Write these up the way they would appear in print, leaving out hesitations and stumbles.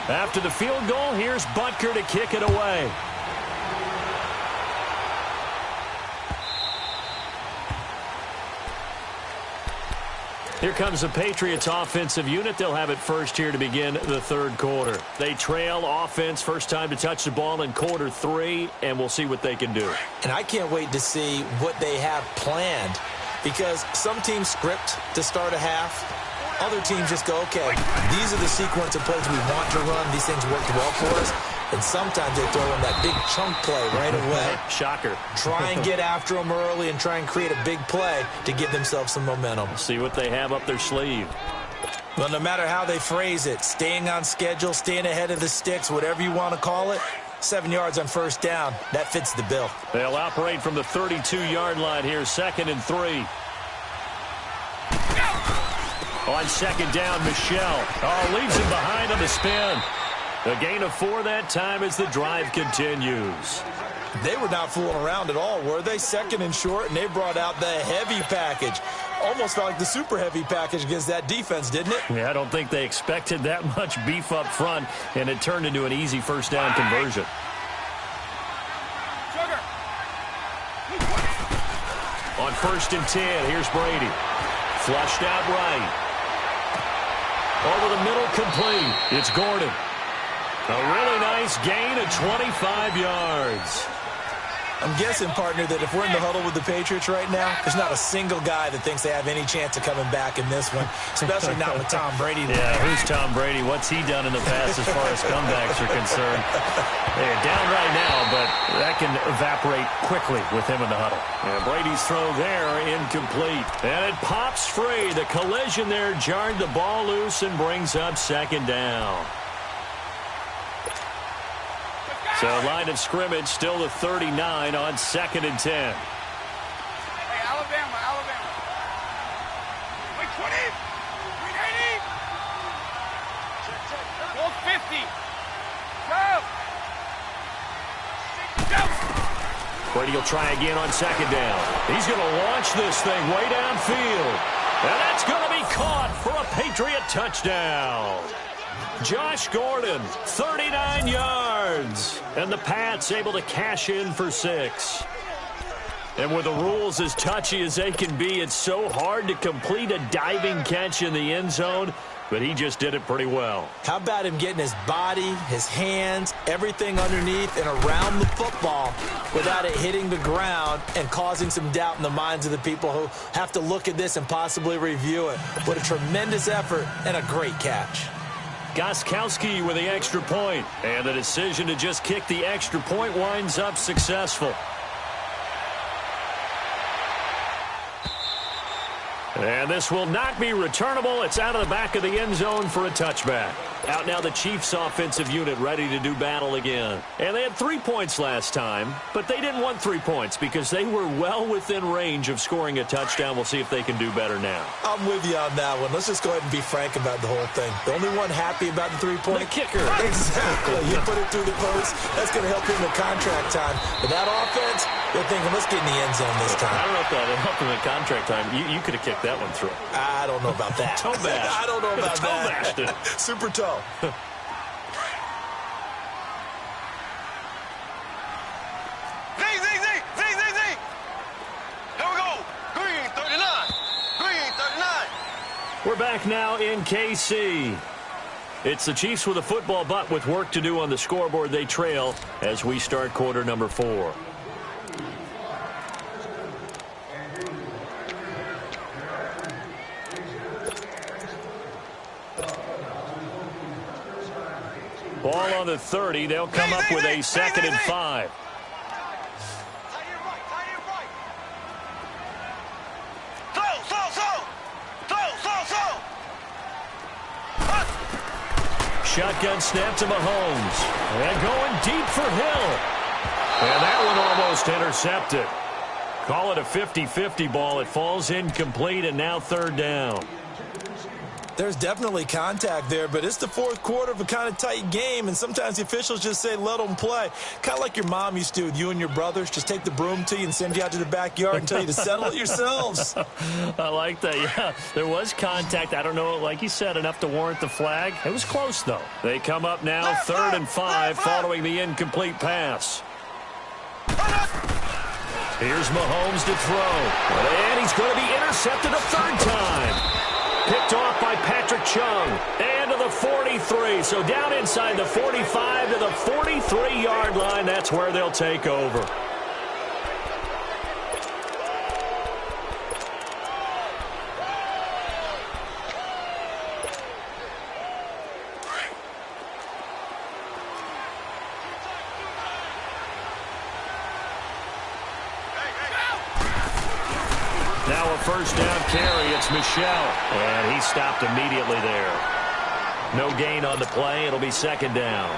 After the field goal, here's Butker to kick it away. Here comes the Patriots offensive unit. They'll have it first here to begin the third quarter. They trail offense, first time to touch the ball in quarter 3, and we'll see what they can do. And I can't wait to see what they have planned, because some teams script to start a half. Other teams just go, okay, these are the sequence of plays we want to run. These things worked well for us. And sometimes they throw in that big chunk play right away. Shocker. Try and get after them early and try and create a big play to give themselves some momentum. See what they have up their sleeve. Well, no matter how they phrase it, staying on schedule, staying ahead of the sticks, whatever you want to call it, 7 yards on first down, that fits the bill. They'll operate from the 32-yard line here, 2nd and 3. On 2nd down, Michelle. Oh, leaves him behind on the spin. A gain of 4 that time as the drive continues. They were not fooling around at all, were they? 2nd and short, and they brought out the heavy package. Almost felt like the super heavy package against that defense, didn't it? Yeah, I don't think they expected that much beef up front, and it turned into an easy first down conversion. On 1st and 10, here's Brady. Flushed out right. Over the middle, complete. It's Gordon. A really nice gain of 25 yards. I'm guessing, partner, that if we're in the huddle with the Patriots right now, there's not a single guy that thinks they have any chance of coming back in this one, especially not with Tom Brady. Yeah, who's Tom Brady? What's he done in the past as far as comebacks are concerned? They're down right now, but that can evaporate quickly with him in the huddle. And Brady's throw there, incomplete. And it pops free. The collision there jarred the ball loose and brings up 2nd down. So line of scrimmage still the 39 on 2nd and 10. Hey, Alabama. Wait, 20. 380. 450. Go. Brady will try again on 2nd down. He's going to launch this thing way downfield. And that's going to be caught for a Patriot touchdown. Josh Gordon, 39 yards. And the Pats able to cash in for 6. And with the rules as touchy as they can be, it's so hard to complete a diving catch in the end zone, but he just did it pretty well. How about him getting his body, his hands, everything underneath and around the football without it hitting the ground and causing some doubt in the minds of the people who have to look at this and possibly review it. What a tremendous effort and a great catch. Gostkowski with the extra point, and the decision to just kick the extra point winds up successful. And this will not be returnable. It's out of the back of the end zone for a touchback. Out now the Chiefs offensive unit ready to do battle again. And they had 3 points last time, but they didn't want 3 points because they were well within range of scoring a touchdown. We'll see if they can do better now. I'm with you on that one. Let's just go ahead and be frank about the whole thing. The only one happy about the 3-point? The kicker. Exactly. You put it through the post. That's going to help him in contract time. But that offense, they're thinking, let's get in the end zone this time. I don't know if that helped him in contract time. You could have kicked that one through. I don't know about that. Toe bash. I don't know about toe that. Bashed it. Super toe. Zing. Here we go. Green 39. Green 39. We're back now in KC. It's the Chiefs with a football, but with work to do on the scoreboard. They trail as we start quarter number 4. Ball on the 30. They'll come up with a 2nd and 5. Shotgun snap to Mahomes. And going deep for Hill. And that one almost intercepted. Call it a 50-50 ball. It falls incomplete, and now 3rd down. There's definitely contact there, but it's the fourth quarter of a kind of tight game, and sometimes the officials just say, let them play. Kind of like your mom used to with you and your brothers. Just take the broom to you and send you out to the backyard and tell you to settle it yourselves. I like that, yeah. There was contact. I don't know, like you said, enough to warrant the flag. It was close, though. They come up now 3rd and 5 following the incomplete pass. Here's Mahomes to throw. And he's going to be intercepted a third time. Picked off by Patrick Chung. And to the 43. So down inside the 45 to the 43-yard line. That's where they'll take over. Now a first down carry. It's Michel. And he stopped immediately there. No gain on the play. It'll be 2nd down.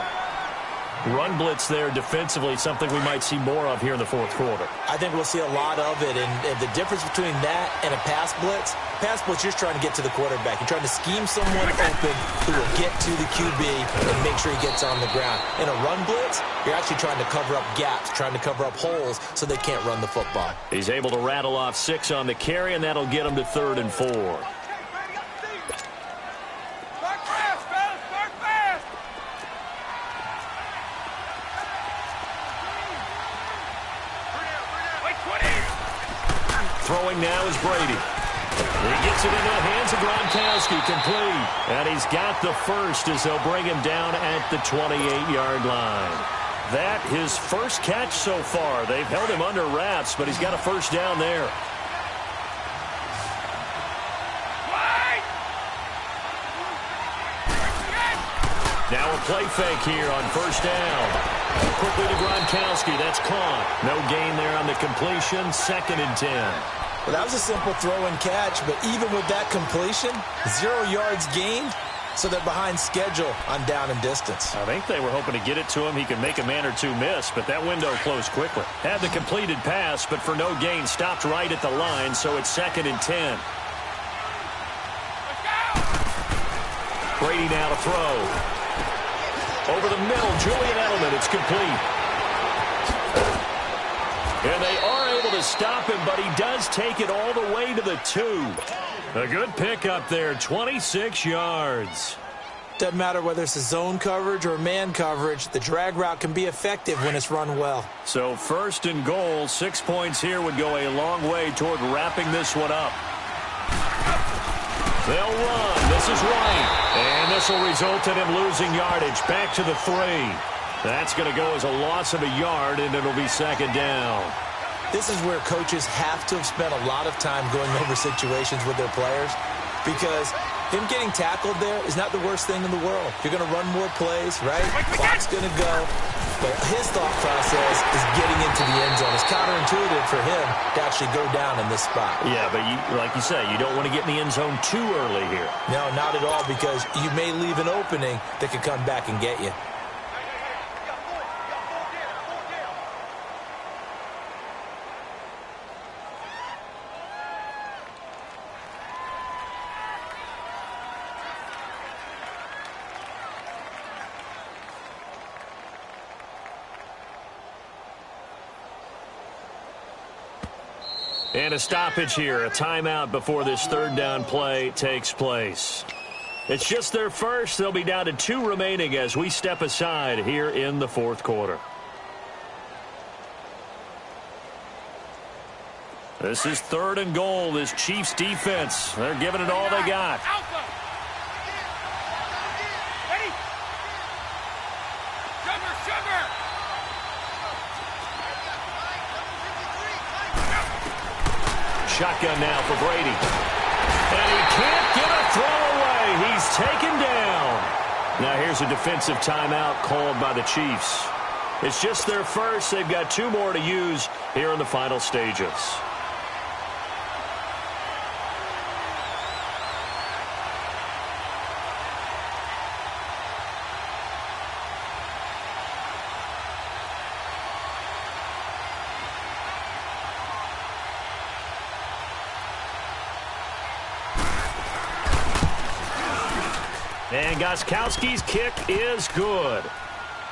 Run blitz there defensively, something we might see more of here in the fourth quarter. I think we'll see a lot of it, and the difference between that and a pass blitz, you're just trying to get to the quarterback. You're trying to scheme someone open who will get to the QB and make sure he gets on the ground. In a run blitz, you're actually trying to cover up gaps, trying to cover up holes so they can't run the football. He's able to rattle off 6 on the carry, and that'll get him to 3rd and 4. Throwing now is Brady. He gets it into the hands of Gronkowski, complete. And he's got the first as they'll bring him down at the 28-yard line. That his first catch so far. They've held him under wraps, but he's got a first down there. Now a play fake here on first down. Quickly to Gronkowski. That's caught. No gain there on the completion. 2nd and 10. Well, that was a simple throw and catch, but even with that completion, 0 yards gained, so they're behind schedule on down and distance. I think they were hoping to get it to him. He could make a man or two miss, but that window closed quickly. Had the completed pass, but for no gain, stopped right at the line, so it's 2nd and 10. Brady now to throw. Over the middle, Julian Edelman, it's complete. And they are able to stop him, but he does take it all the way to the 2. A good pickup there, 26 yards. Doesn't matter whether it's a zone coverage or man coverage, the drag route can be effective when it's run well. So 1st and goal, 6 points here would go a long way toward wrapping this one up. They'll run. This is right. And this will result in him losing yardage. Back to the 3. That's going to go as a loss of a yard, and it'll be 2nd down. This is where coaches have to have spent a lot of time going over situations with their players, because him getting tackled there is not the worst thing in the world. You're going to run more plays, right? Clock's going to go. But his thought process is getting into the end zone. It's counterintuitive for him to actually go down in this spot. Yeah, but like you say, you don't want to get in the end zone too early here. No, not at all, because you may leave an opening that could come back and get you. And a stoppage here, a timeout before this 3rd down play takes place. It's just their first. They'll be down to 2 remaining as we step aside here in the 4th quarter. This is 3rd and goal, this Chiefs defense. They're giving it all they got. Shotgun now for Brady. And he can't get a throw away. He's taken down. Now here's a defensive timeout called by the Chiefs. It's just their first. They've got 2 more to use here in the final stages. And Gostkowski's kick is good.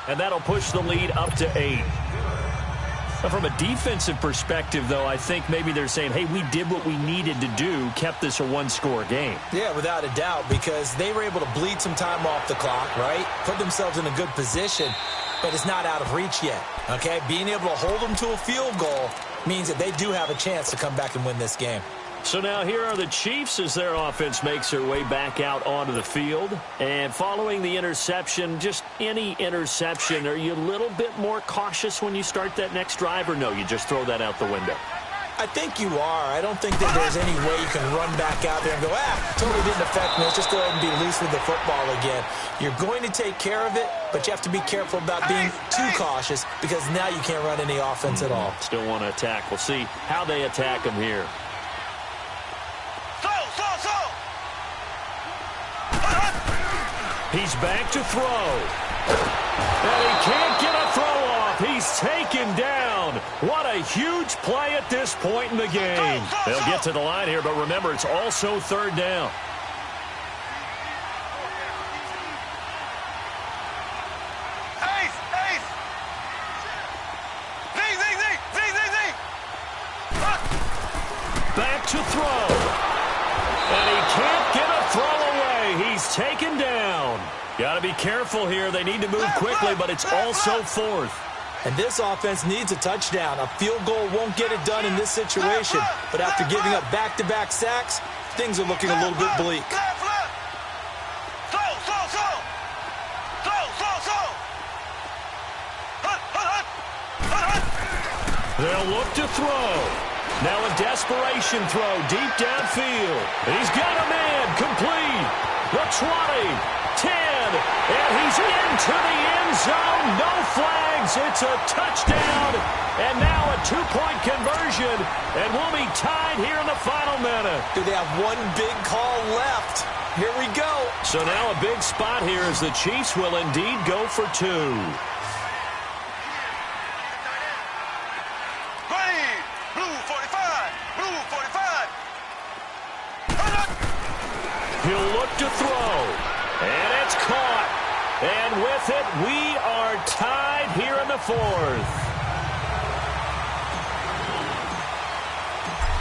And that'll push the lead up to 8. Now, from a defensive perspective, though, I think maybe they're saying, hey, we did what we needed to do, kept this a one-score game. Yeah, without a doubt, because they were able to bleed some time off the clock, right? Put themselves in a good position, but it's not out of reach yet, okay? Being able to hold them to a field goal means that they do have a chance to come back and win this game. So now here are the Chiefs as their offense makes their way back out onto the field. And following the interception, just any interception, are you a little bit more cautious when you start that next drive, or no, you just throw that out the window? I think you are. I don't think that there's any way you can run back out there and go, totally didn't affect me. Let's just go ahead and be loose with the football again. You're going to take care of it, but you have to be careful about being too cautious because now you can't run any offense at all. Still want to attack. We'll see how they attack them here. He's back to throw. And he can't get a throw off. He's taken down. What a huge play at this point in the game. They'll get to the line here, but remember, it's also third down. Back to throw. And he can't get a throw away. He's taken down. Got to be careful here. They need to move quickly, but it's also fourth. And this offense needs a touchdown. A field goal won't get it done in this situation. But after giving up back-to-back sacks, things are looking a little bit bleak. They'll look to throw. Now a desperation throw deep downfield. He's got a man complete. The 20, 10, and he's into the end zone. No flags. It's a touchdown. And now a two-point conversion. And we'll be tied here in the final minute. Do they have one big call left? Here we go. So now a big spot here as the Chiefs will indeed go for two. He'll look to throw, and it's caught. And with it, we are tied here in the fourth.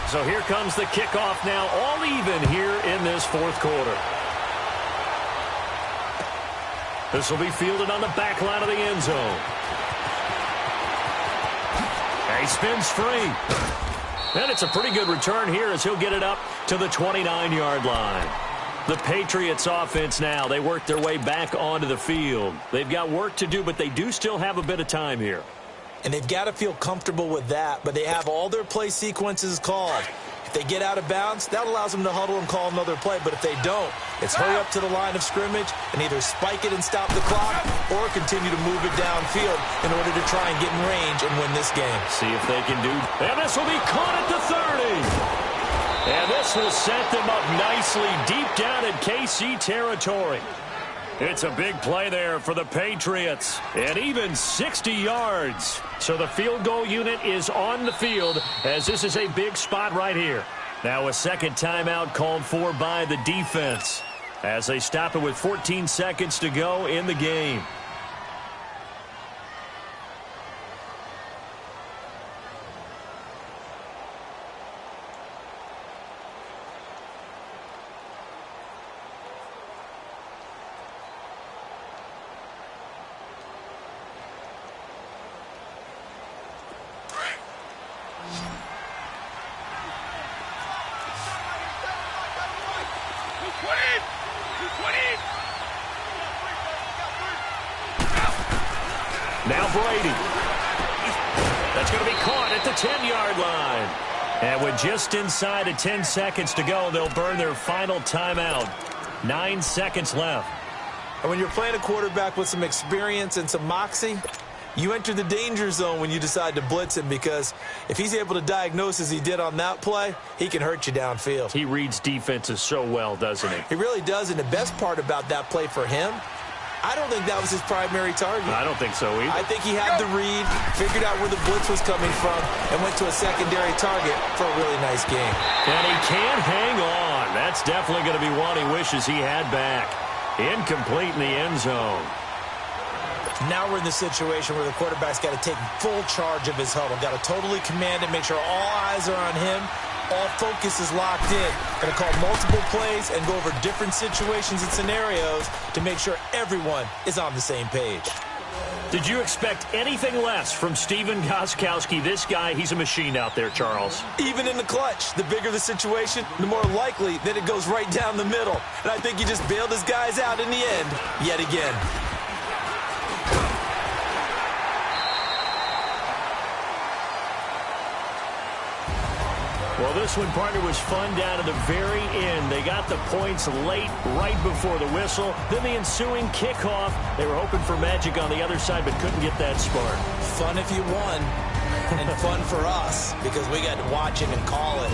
So here comes the kickoff now, all even here in this fourth quarter. This will be fielded on the back line of the end zone. And he spins free. And it's a pretty good return here as he'll get it up to the 29-yard line. The Patriots offense now, they work their way back onto the field. They've got work to do, but they do still have a bit of time here. And they've got to feel comfortable with that, but they have all their play sequences called. If they get out of bounds, that allows them to huddle and call another play, but if they don't, it's hurry up to the line of scrimmage and either spike it and stop the clock or continue to move it downfield in order to try and get in range and win this game. See if they can do. And this will be caught at the 30. And this will set them up nicely deep down in KC territory. It's a big play there for the Patriots. And even 60 yards. So the field goal unit is on the field as this is a big spot right here. Now a second timeout called for by the defense as they stop it with 14 seconds to go in the game. Now Brady. That's going to be caught at the 10-yard line. And with just inside of 10 seconds to go, they'll burn their final timeout. 9 seconds left. And when you're playing a quarterback with some experience and some moxie, you enter the danger zone when you decide to blitz him, because if he's able to diagnose as he did on that play, he can hurt you downfield. He reads defenses so well, doesn't he? He really does, and the best part about that play for him, I don't think that was his primary target. I don't think so either. I think he had the read, figured out where the blitz was coming from, and went to a secondary target for a really nice game. And he can't hang on. That's definitely going to be one he wishes he had back. Incomplete in the end zone. Now we're in the situation where the quarterback's got to take full charge of his huddle. Got to totally command it, make sure all eyes are on him. All focus is locked in. Going to call multiple plays and go over different situations and scenarios to make sure everyone is on the same page. Did you expect anything less from Stephen Gostkowski? This guy, he's a machine out there, Charles. Even in the clutch, the bigger the situation, the more likely that it goes right down the middle. And I think he just bailed his guys out in the end yet again. Well, this one, partner, was fun down to the very end. They got the points late, right before the whistle. Then the ensuing kickoff. They were hoping for magic on the other side, but couldn't get that spark. Fun if you won, and fun for us, because we got to watch it and call it.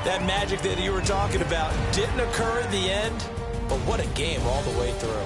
That magic that you were talking about didn't occur at the end, but what a game all the way through.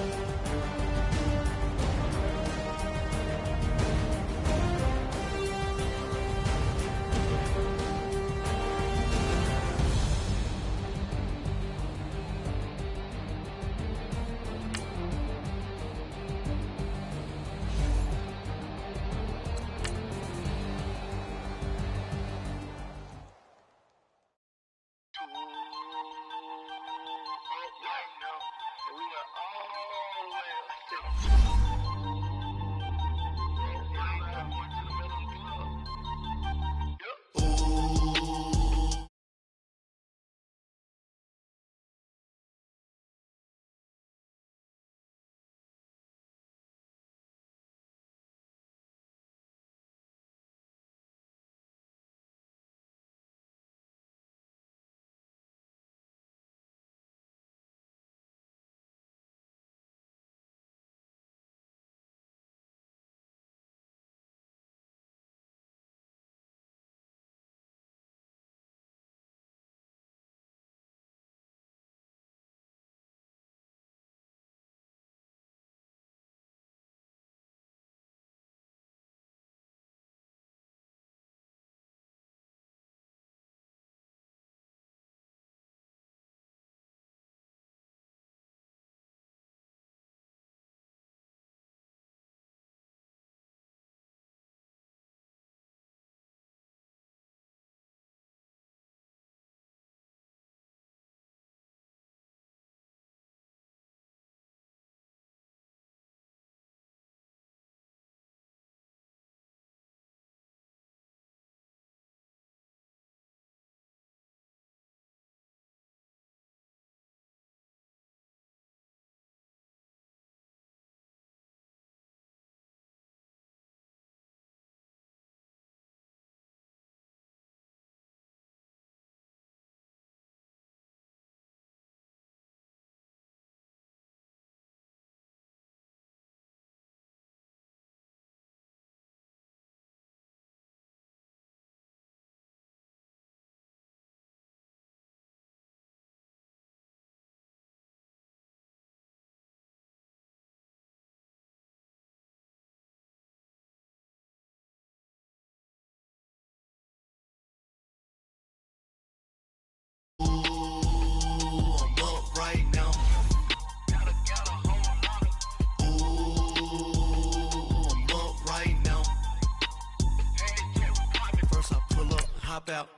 Hop out,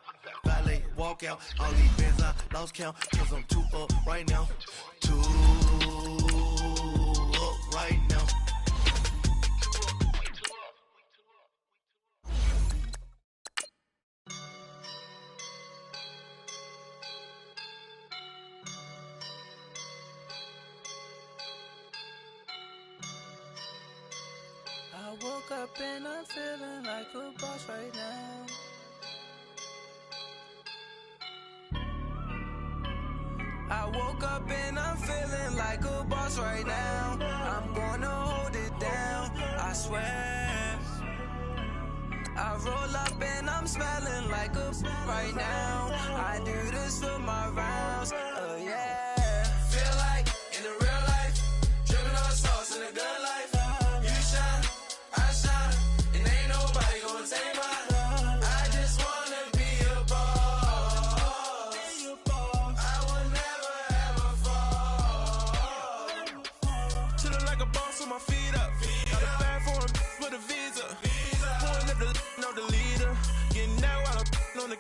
valet, walk out. All these bands I lost count, cause I'm too up right now. Too up right now. I woke up and I'm feeling like a boss right now. I woke up and I'm feeling like a boss right now. I'm gonna hold it down, I swear. I roll up and I'm smelling like a right now. I do this for my rounds, yeah. Feel like in the real life, dripping on sauce in the good life. You shine, I shine, and ain't nobody gonna take mine. I just wanna be a boss. I will never ever fall. like a boss with my feet up. Got a bag for him with a visa. Pulling up the leader. Getting that while I'm on the.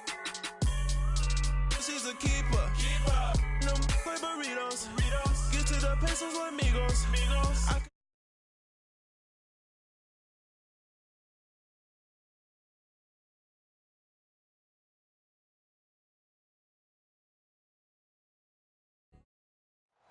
She's a keeper. No play burritos. Get to the pesos with amigos.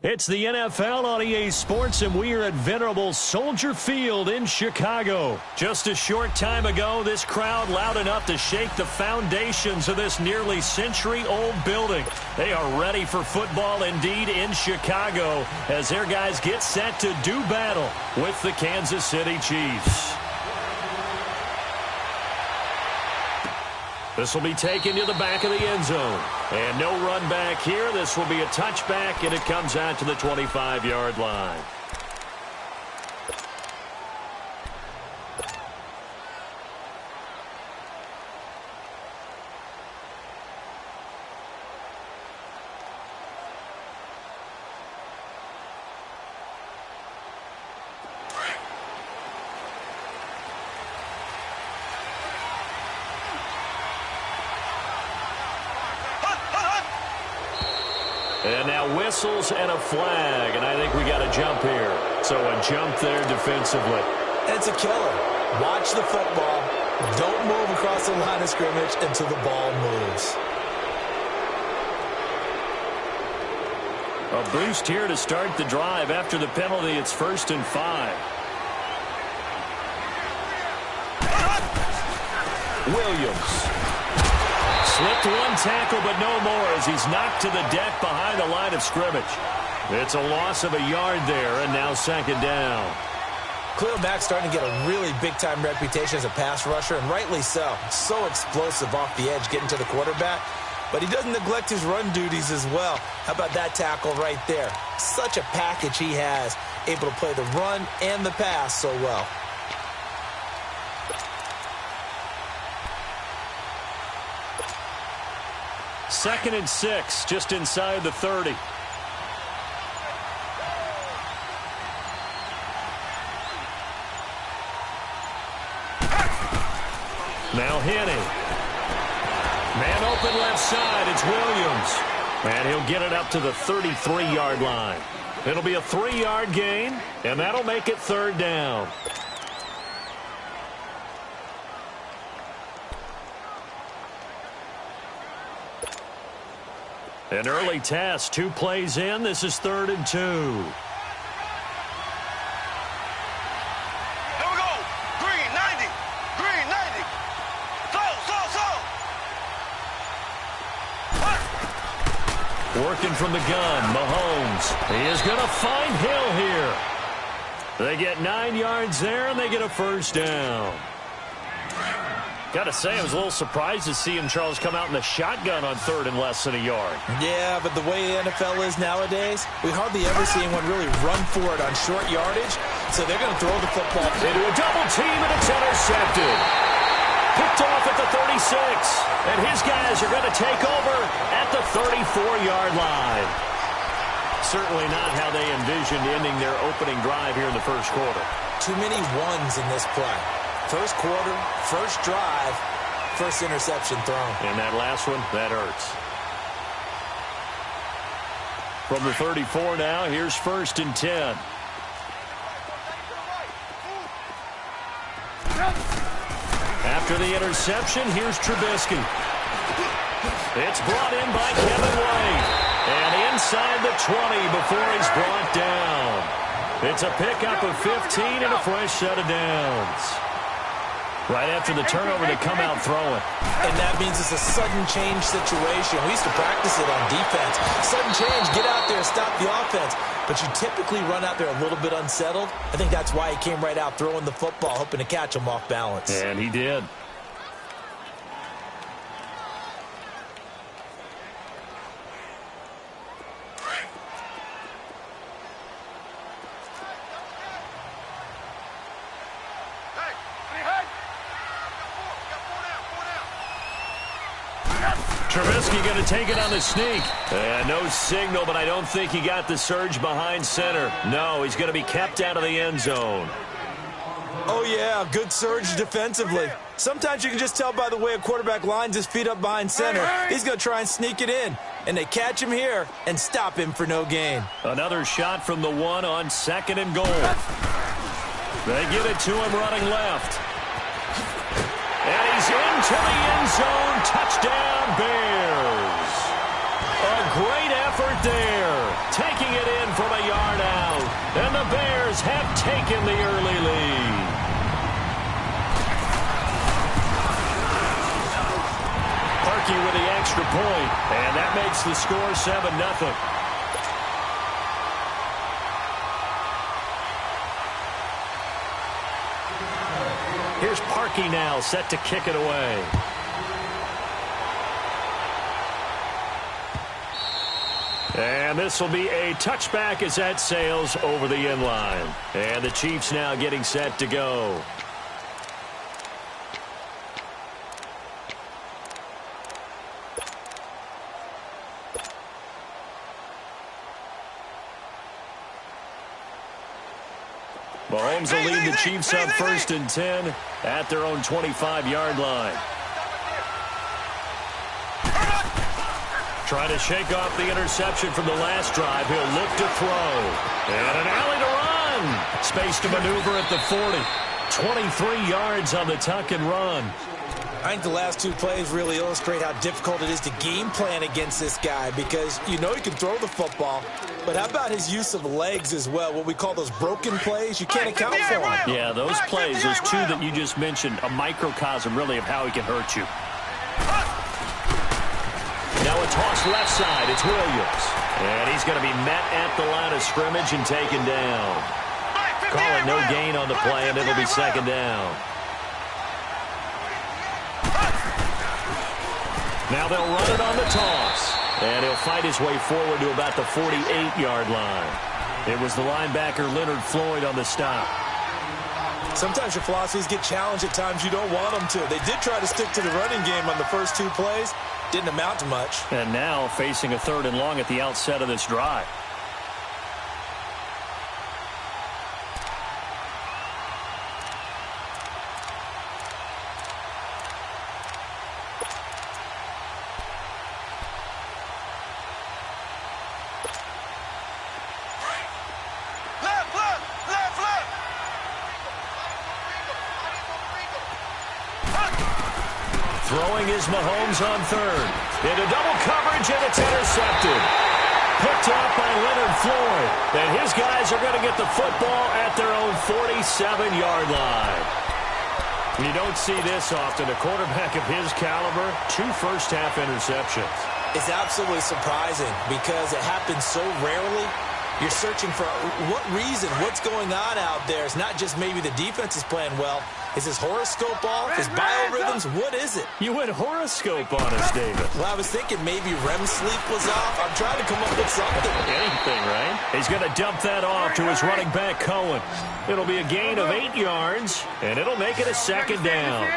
It's the NFL on EA Sports, and we are at venerable Soldier Field in Chicago. Just a short time ago, this crowd loud enough to shake the foundations of this nearly century-old building. They are ready for football indeed in Chicago as their guys get set to do battle with the Kansas City Chiefs. This will be taken to the back of the end zone. And no run back here. This will be a touchback, and it comes out to the 25-yard line. And now whistles and a flag, and I think we got a jump here. So a jump there defensively. And it's a killer. Watch the football. Don't move across the line of scrimmage until the ball moves. A boost here to start the drive. After the penalty, it's 1st and 5. Williams. Slipped one tackle, but no more as he's knocked to the deck behind the line of scrimmage. It's a loss of a yard there, and now 2nd down. Khalil Mack's starting to get a really big-time reputation as a pass rusher, and rightly so. So explosive off the edge getting to the quarterback. But he doesn't neglect his run duties as well. How about that tackle right there? Such a package he has, able to play the run and the pass so well. Second and 6, just inside the 30. Now Henning. Man open left side, it's Williams. And he'll get it up to the 33-yard line. It'll be a 3-yard gain, and that'll make it 3rd down. An early test, 2 plays in. This is 3rd and 2. Here we go. Green, 90. Green, 90. Slow. Working from the gun, Mahomes. He is going to find Hill here. They get 9 yards there, and they get a 1st down. Got to say, I was a little surprised to see him, Charles, come out in the shotgun on 3rd and less than a yard. Yeah, but the way the NFL is nowadays, we hardly ever see anyone really run for it on short yardage, so they're going to throw the football into a double team, and it's intercepted. Picked off at the 36, and his guys are going to take over at the 34-yard line. Certainly not how they envisioned ending their opening drive here in the first quarter. Too many ones in this play. First quarter, first drive, first interception thrown. And that last one, that hurts. From the 34 now, here's 1st and 10. After the interception, here's Trubisky. It's brought in by Kevin White. And inside the 20 before he's brought down. It's a pickup of 15 and a fresh set of downs. Right after the turnover, they come out throwing. And that means it's a sudden change situation. We used to practice it on defense. Sudden change, get out there, stop the offense. But you typically run out there a little bit unsettled. I think that's why he came right out throwing the football, hoping to catch him off balance. And he did. Trubisky going to take it on the sneak. No signal, but I don't think he got the surge behind center. No, he's going to be kept out of the end zone. Oh, yeah, good surge defensively. Sometimes you can just tell by the way a quarterback lines his feet up behind center. He's going to try and sneak it in. And they catch him here and stop him for no gain. Another shot from the 1 on 2nd and goal. They get it to him running left. And he's into the end zone. Touchdown, Bears. A great effort there. Taking it in from a yard out. And the Bears have taken the early lead. Parkey with the extra point. And that makes the score 7-0. Here's Parkey now, set to kick it away. And this will be a touchback as that sails over the end line. And the Chiefs now getting set to go. Mahomes will lead the Chiefs up 1st and 10 at their own 25-yard line. Trying to shake off the interception from the last drive. He'll look to throw. And an alley to run. Space to maneuver at the 40. 23 yards on the tuck and run. I think the last 2 plays really illustrate how difficult it is to game plan against this guy because you know he can throw the football, but how about his use of legs as well, what we call those broken plays? You can't account for them. Yeah, those plays, those 2 that you just mentioned, a microcosm really of how he can hurt you. Now a toss left side, it's Williams. And he's going to be met at the line of scrimmage and taken down. Calling no gain on the play, and it'll be 2nd down. Now they'll run it on the toss. And he'll fight his way forward to about the 48-yard line. It was the linebacker Leonard Floyd on the stop. Sometimes your philosophies get challenged at times you don't want them to. They did try to stick to the running game on the first 2 plays. Didn't amount to much. And now facing a 3rd and long at the outset of this drive. Throwing is Mahomes on 3rd. Into double coverage, and it's intercepted. Picked up by Leonard Floyd. And his guys are going to get the football at their own 47-yard line. You don't see this often. A quarterback of his caliber, 2 first-half interceptions. It's absolutely surprising because it happens so rarely. You're searching for what reason, what's going on out there. It's not just maybe the defense is playing well. Is his horoscope off? His biorhythms? What is it? You went horoscope on us, David. Well, I was thinking maybe REM sleep was off. I'm trying to come up with something. Anything, right? He's going to dump that off to his running back, Cohen. It'll be a gain of 8 yards, and it'll make it a 2nd down.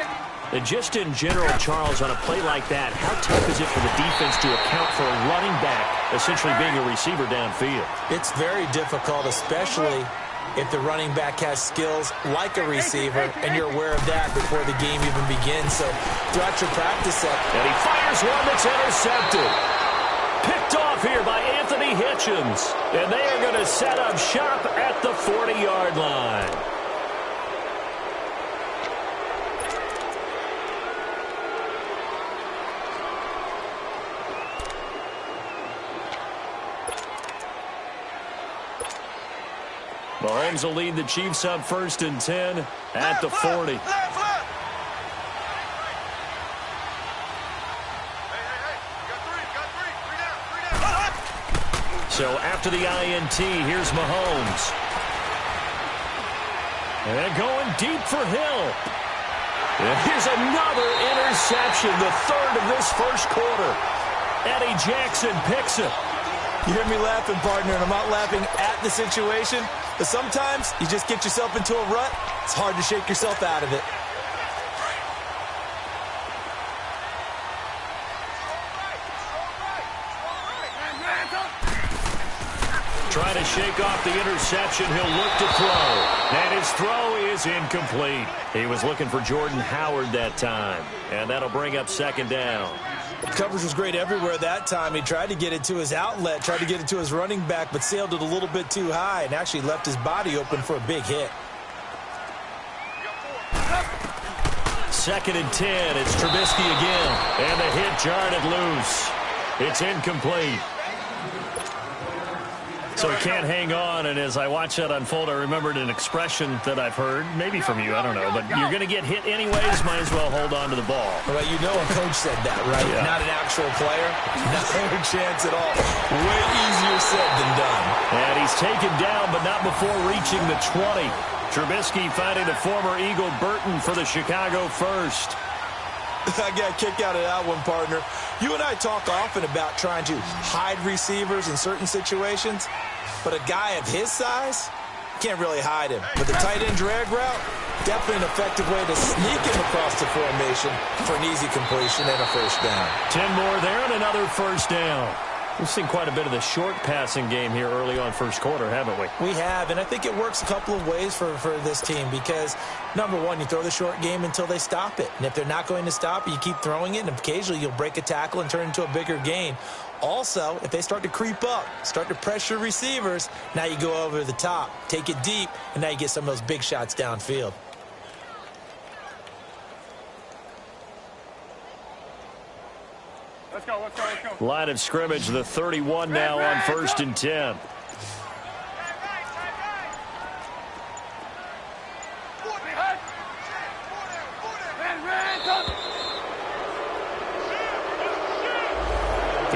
And just in general, Charles, on a play like that, how tough is it for the defense to account for a running back essentially being a receiver downfield? It's very difficult, especially if the running back has skills like a receiver, and you're aware of that before the game even begins. So throughout your practice set. And he fires one that's intercepted. Picked off here by Anthony Hitchens. And they are going to set up shop at the 40-yard line. Mahomes will lead the Chiefs up 1st and 10 at the 40. So after the INT, here's Mahomes. And going deep for Hill. And here's another interception, the 3rd of this first quarter. Eddie Jackson picks it. You hear me laughing, partner, and I'm not laughing at the situation, but sometimes you just get yourself into a rut. It's hard to shake yourself out of it. shake off the interception. He'll look to throw. And his throw is incomplete. He was looking for Jordan Howard that time. And that'll bring up second down. Coverage was great everywhere that time. He tried to get it to his outlet, tried to get it to his running back, but sailed it a little bit too high and actually left his body open for a big hit. 2nd and 10. It's Trubisky again. And the hit jarred it loose. It's incomplete. So he can't hang on, and as I watch that unfold, I remembered an expression that I've heard, maybe from you, I don't know, but you're going to get hit anyways, might as well hold on to the ball. Well, you know a coach said that, right? Yeah. Not an actual player. No chance at all. Way easier said than done. And he's taken down, but not before reaching the 20. Trubisky finding the former Eagle Burton for the Chicago first. I got a kick out of that one, partner. You and I talk often about trying to hide receivers in certain situations, but a guy of his size can't really hide him. But the tight end drag route, definitely an effective way to sneak him across the formation for an easy completion and a first down. 10 more there and another first down. We've seen quite a bit of the short passing game here early on first quarter, haven't we? We have, and I think it works a couple of ways for this team because, number one, you throw the short game until they stop it. And if they're not going to stop it, you keep throwing it, and occasionally you'll break a tackle and turn it into a bigger gain. Also, if they start to creep up, start to pressure receivers, now you go over the top, take it deep, and now you get some of those big shots downfield. Let's go, let's go, let's go. Line of scrimmage, the 31 now on 1st and 10.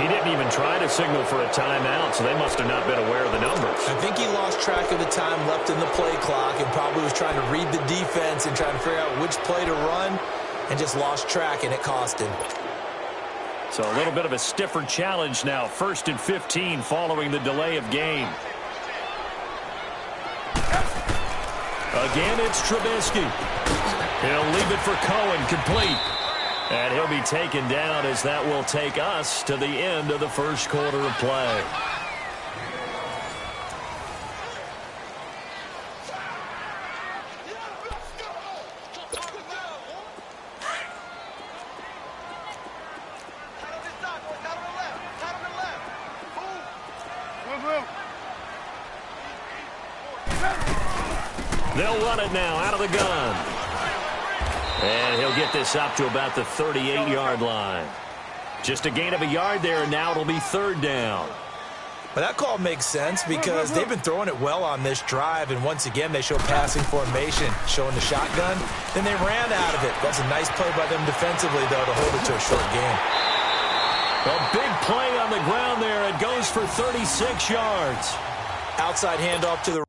He didn't even try to signal for a timeout, so they must have not been aware of the numbers. I think he lost track of the time left in the play clock and probably was trying to read the defense and trying to figure out which play to run and just lost track, and it cost him. So a little bit of a stiffer challenge now. 1st and 15 following the delay of game. Again, it's Trubisky. He'll leave it for Cohen, complete. And he'll be taken down as that will take us to the end of the first quarter of play. They'll run it now out of the gun. And he'll get this up to about the 38-yard line. Just a gain of a yard there, and now it'll be 3rd down. Well, that call makes sense because they've been throwing it well on this drive, and once again they show passing formation, showing the shotgun. Then they ran out of it. That's a nice play by them defensively, though, to hold it to a short game. A big play on the ground there. It goes for 36 yards. Outside handoff to the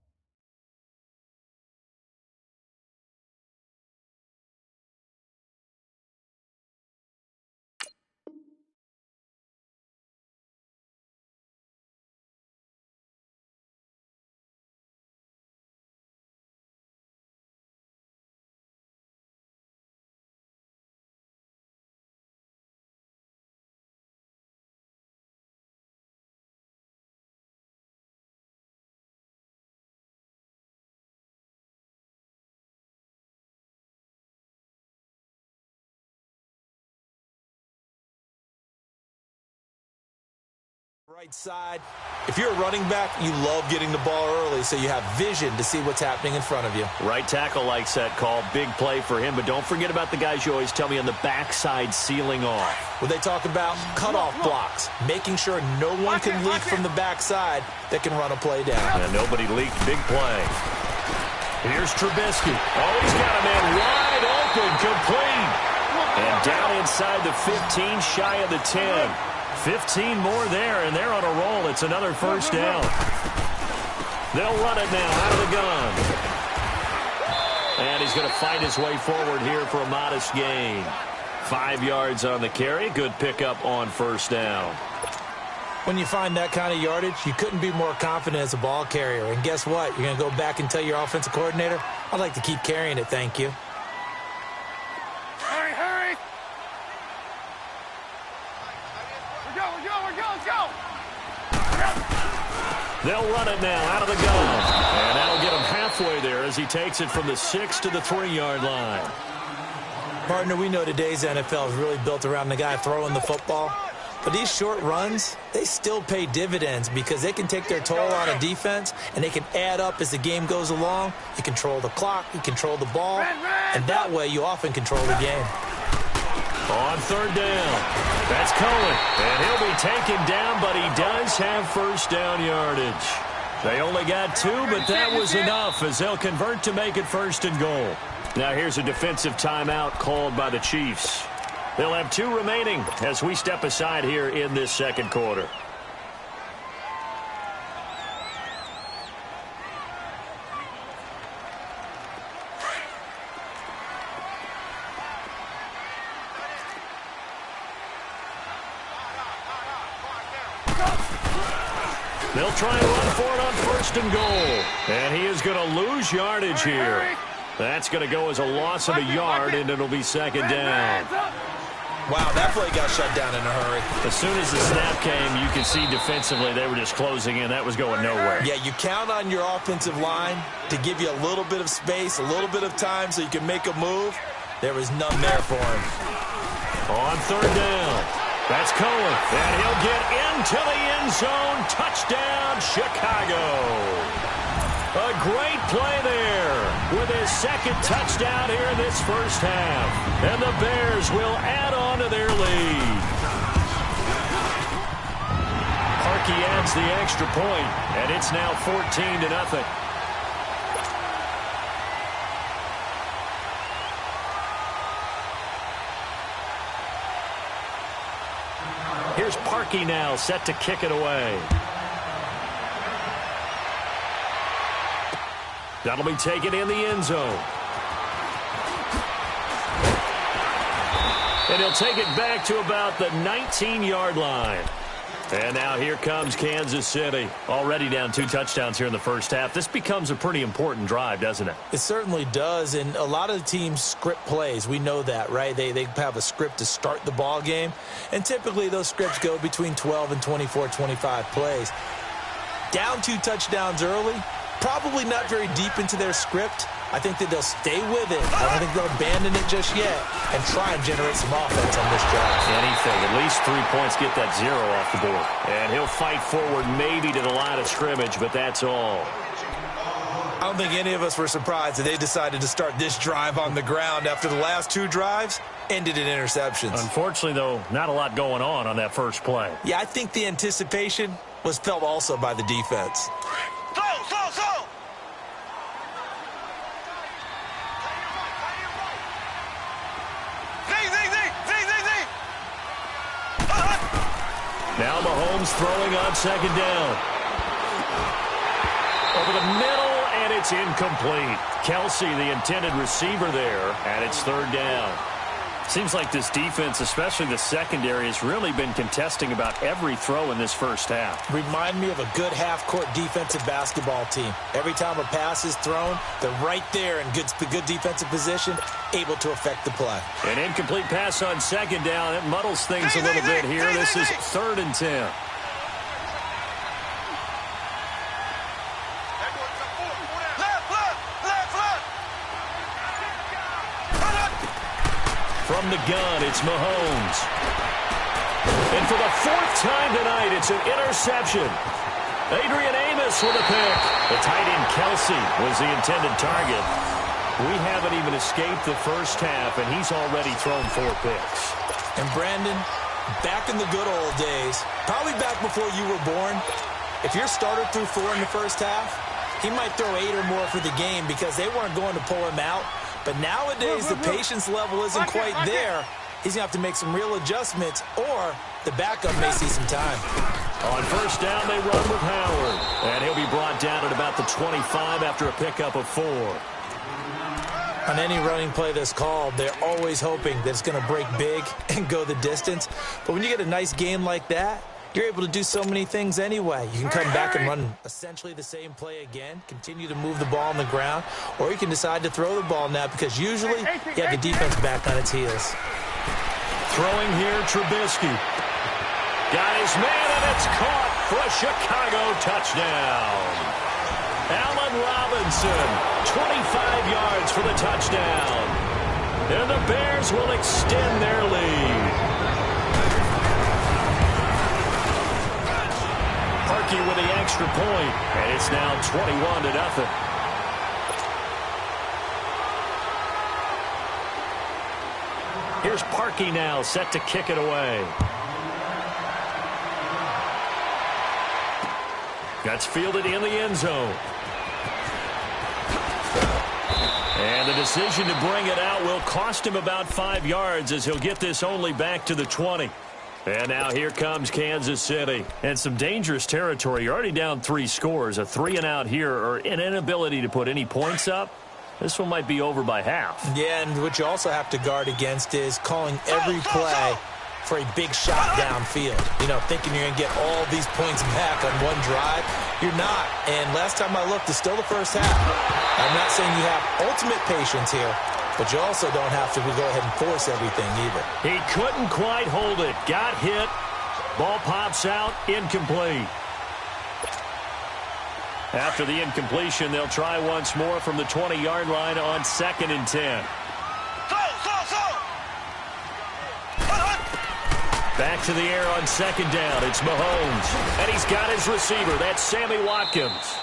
right side. If you're a running back, you love getting the ball early so you have vision to see what's happening in front of you. Right tackle likes that call. Big play for him, but don't forget about the guys you always tell me on the backside sealing off. When they talk about cutoff blocks, making sure no one can leak from the backside that can run a play down. And nobody leaked. Big play. Here's Trubisky. Oh, he's got a man wide open, complete. And down inside the 15, shy of the 10. 15 more there, and they're on a roll. It's another first down. They'll run it now out of the gun. And he's going to fight his way forward here for a modest gain. 5 yards on the carry. Good pickup on first down. When you find that kind of yardage, you couldn't be more confident as a ball carrier. And guess what? You're going to go back and tell your offensive coordinator, I'd like to keep carrying it, thank you. Hurry, hurry! We're go, let's go! They'll run it now out of the gun. And that'll get him halfway there as he takes it from the 6 to the 3-yard line. Partner, we know today's NFL is really built around the guy throwing the football. But these short runs, they still pay dividends because they can take their toll on a defense and they can add up as the game goes along. You control the clock, you control the ball, and that way you often control the game. On 3rd down, that's Cohen, and he'll be taken down, but he does have first down yardage. They only got 2, but that was enough as they'll convert to make it 1st and goal. Now here's a defensive timeout called by the Chiefs. They'll have 2 remaining as we step aside here in this 2nd quarter. They'll try and run for it on 1st and goal. And he is going to lose yardage here. That's going to go as a loss of a yard, and it'll be 2nd down. Wow, that play got shut down in a hurry. As soon as the snap came, you could see defensively they were just closing in. That was going nowhere. Yeah, you count on your offensive line to give you a little bit of space, a little bit of time so you can make a move. There was none there for him. On 3rd down, that's Cohen, and he'll get into the end zone. Touchdown, Chicago. A great play there with his 2nd touchdown here in this 1st half. And the Bears will add on to their lead. Parkey adds the extra point, and it's now 14-0. Here's Parkey now set to kick it away. That'll be taken in the end zone. And he'll take it back to about the 19-yard line. And now here comes Kansas City. Already down 2 touchdowns here in the 1st half. This becomes a pretty important drive, doesn't it? It certainly does, and a lot of the teams script plays. We know that, right? They have a script to start the ball game, and typically those scripts go between 12 and 24, 25 plays. Down 2 touchdowns early, probably not very deep into their script. I think that they'll stay with it. I don't think they'll abandon it just yet and try and generate some offense on this drive. Anything. At least 3 points, get that 0 off the board. And he'll fight forward maybe to the line of scrimmage, but that's all. I don't think any of us were surprised that they decided to start this drive on the ground after the last 2 drives ended in interceptions. Unfortunately, though, not a lot going on that first play. Yeah, I think the anticipation was felt also by the defense. Slow! Now Mahomes throwing on 2nd down. Over the middle, and it's incomplete. Kelsey, the intended receiver there, and it's 3rd down. Seems like this defense, especially the secondary, has really been contesting about every throw in this 1st half. Remind me of a good half-court defensive basketball team. Every time a pass is thrown, they're right there in good defensive position, able to affect the play. An incomplete pass on 2nd down. It muddles things a little bit here. This is 3rd and 10. From the gun, it's Mahomes. And for the 4th time tonight, it's an interception. Adrian Amos with a pick. The tight end Kelsey was the intended target. We haven't even escaped the 1st half, and he's already thrown 4 picks. And Brandon, back in the good old days, probably back before you were born, if your starter threw 4 in the 1st half, he might throw 8 or more for the game because they weren't going to pull him out. But nowadays, the patience level isn't quite there. He's going to have to make some real adjustments, or the backup may see some time. On 1st down, they run with Howard. And he'll be brought down at about the 25 after a pickup of 4. On any running play that's called, they're always hoping that it's going to break big and go the distance. But when you get a nice game like that, you're able to do so many things anyway. You can come back and run essentially the same play again, continue to move the ball on the ground, or you can decide to throw the ball now because usually you have the defense back on its heels. Throwing here, Trubisky. Got his man, and it's caught for a Chicago touchdown. Allen Robinson, 25 yards for the touchdown. And the Bears will extend their lead. Parkey with the extra point, and it's now 21-0. Here's Parkey now, set to kick it away. That's fielded in the end zone. And the decision to bring it out will cost him about 5 yards as he'll get this only back to the 20. And now here comes Kansas City. And some dangerous territory. You're already down 3 scores. A 3-and-out here or an inability to put any points up. This one might be over by half. Yeah, and what you also have to guard against is calling every play for a big shot downfield. You know, thinking you're going to get all these points back on one drive. You're not. And last time I looked, it's still the first half. I'm not saying you have ultimate patience here, but you also don't have to go ahead and force everything either. He couldn't quite hold it. Got hit. Ball pops out. Incomplete. After the incompletion, they'll try once more from the 20-yard line on 2nd and 10. Back to the air on 2nd down. It's Mahomes. And he's got his receiver. That's Sammy Watkins.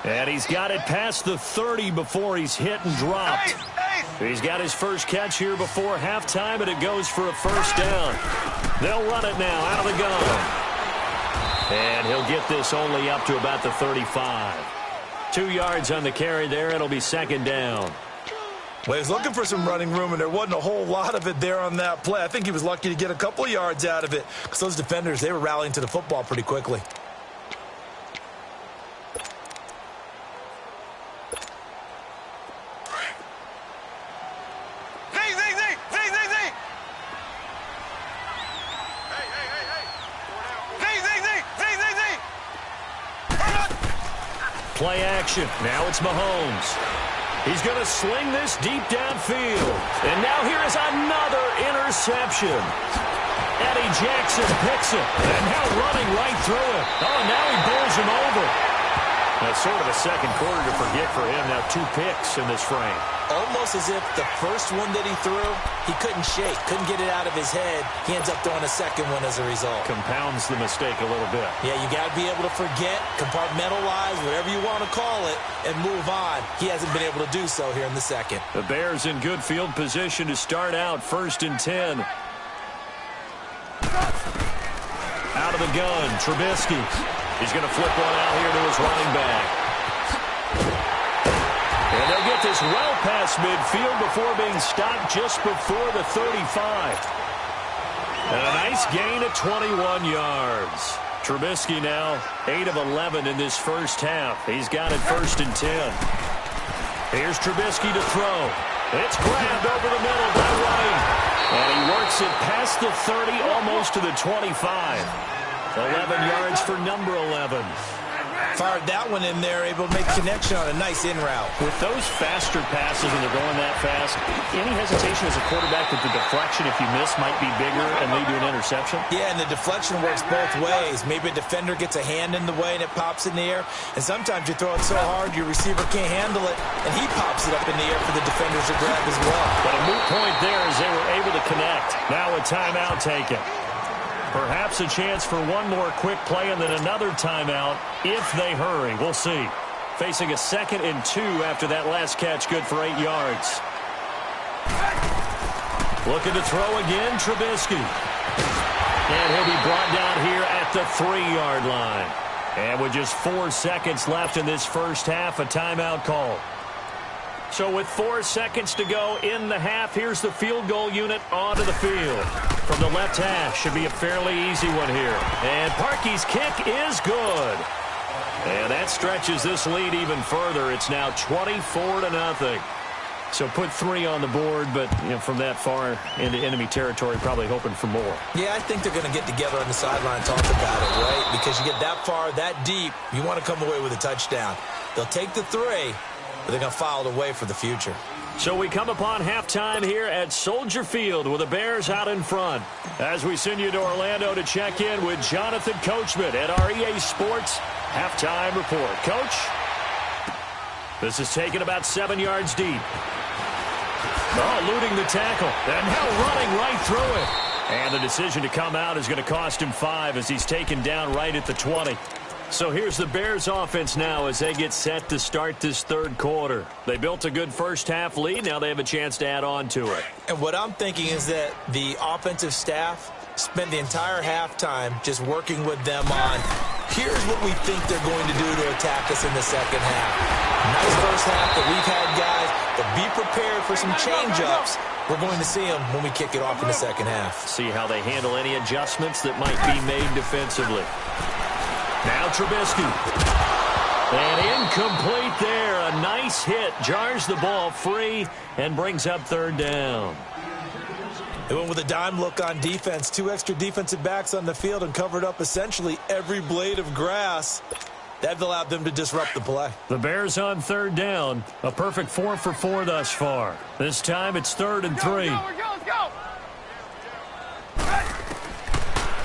And he's got it past the 30 before he's hit and dropped. He's got his first catch here before halftime, and it goes for a first down. They'll run it now out of the gun. And he'll get this only up to about the 35. 2 yards on the carry there. It'll be 2nd down. Well, he was looking for some running room, and there wasn't a whole lot of it there on that play. I think he was lucky to get a couple of yards out of it because those defenders, they were rallying to the football pretty quickly. Play action. Now it's Mahomes. He's going to sling this deep downfield. And now here is another interception. Eddie Jackson picks it. And now running right through it. Oh, now he bowls him over. That's sort of a second quarter to forget for him. Now 2 picks in this frame. Almost as if the first one that he threw, he couldn't shake, couldn't get it out of his head. He ends up throwing a second one as a result. Compounds the mistake a little bit. Yeah, you got to be able to forget, compartmentalize, whatever you want to call it, and move on. He hasn't been able to do so here in the second. The Bears in good field position to start out 1st and 10. Out of the gun, Trubisky. He's going to flip one out here to his running back. And they'll get this well past midfield before being stopped just before the 35. And a nice gain of 21 yards. Trubisky now 8 of 11 in this first half. He's got it 1st and 10. Here's Trubisky to throw. It's grabbed over the middle by White. And he works it past the 30, almost to the 25. 11 yards for number 11. Fired that one in there, able to make connection on a nice in route. With those faster passes when they're going that fast, any hesitation as a quarterback that the deflection, if you miss, might be bigger and lead to an interception? Yeah, and the deflection works both ways. Maybe a defender gets a hand in the way and it pops in the air. And sometimes you throw it so hard your receiver can't handle it, and he pops it up in the air for the defenders to grab as well. But a moot point there as they were able to connect. Now a timeout taken. Perhaps a chance for one more quick play and then another timeout if they hurry. We'll see. Facing a 2nd and 2 after that last catch, good for 8 yards. Looking to throw again, Trubisky. And he'll be brought down here at the 3-yard line. And with just 4 seconds left in this first half, a timeout call. So with 4 seconds to go in the half, here's the field goal unit onto the field. From the left hash, should be a fairly easy one here. And Parkey's kick is good. And that stretches this lead even further. It's now 24-0. So put 3 on the board, but from that far into enemy territory, probably hoping for more. Yeah, I think they're going to get together on the sideline and talk about it, right? Because you get that far, that deep, you want to come away with a touchdown. They'll take the 3, but they're going to file it away for the future. So we come upon halftime here at Soldier Field with the Bears out in front. As we send you to Orlando to check in with Jonathan Coachman at our EA Sports Halftime Report. Coach, this is taken about 7 yards deep. Eluding the tackle, and now running right through it. And the decision to come out is going to cost him 5 as he's taken down right at the 20. So here's the Bears offense now as they get set to start this third quarter. They built a good first-half lead. Now they have a chance to add on to it. And what I'm thinking is that the offensive staff spent the entire halftime just working with them on, here's what we think they're going to do to attack us in the second half. Nice first half that we've had, guys, but be prepared for some change-ups. We're going to see them when we kick it off in the second half. See how they handle any adjustments that might be made defensively. Now Trubisky. And incomplete there. A nice hit. Jars the ball free and brings up third down. They went with a dime look on defense. 2 extra defensive backs on the field and covered up essentially every blade of grass. That allowed them to disrupt the play. The Bears on third down. A perfect 4 for 4 thus far. This time it's 3rd and 3. Let's go.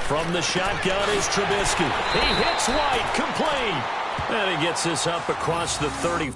From the shotgun is Trubisky. He hits White, complete. And he gets this up across the 30.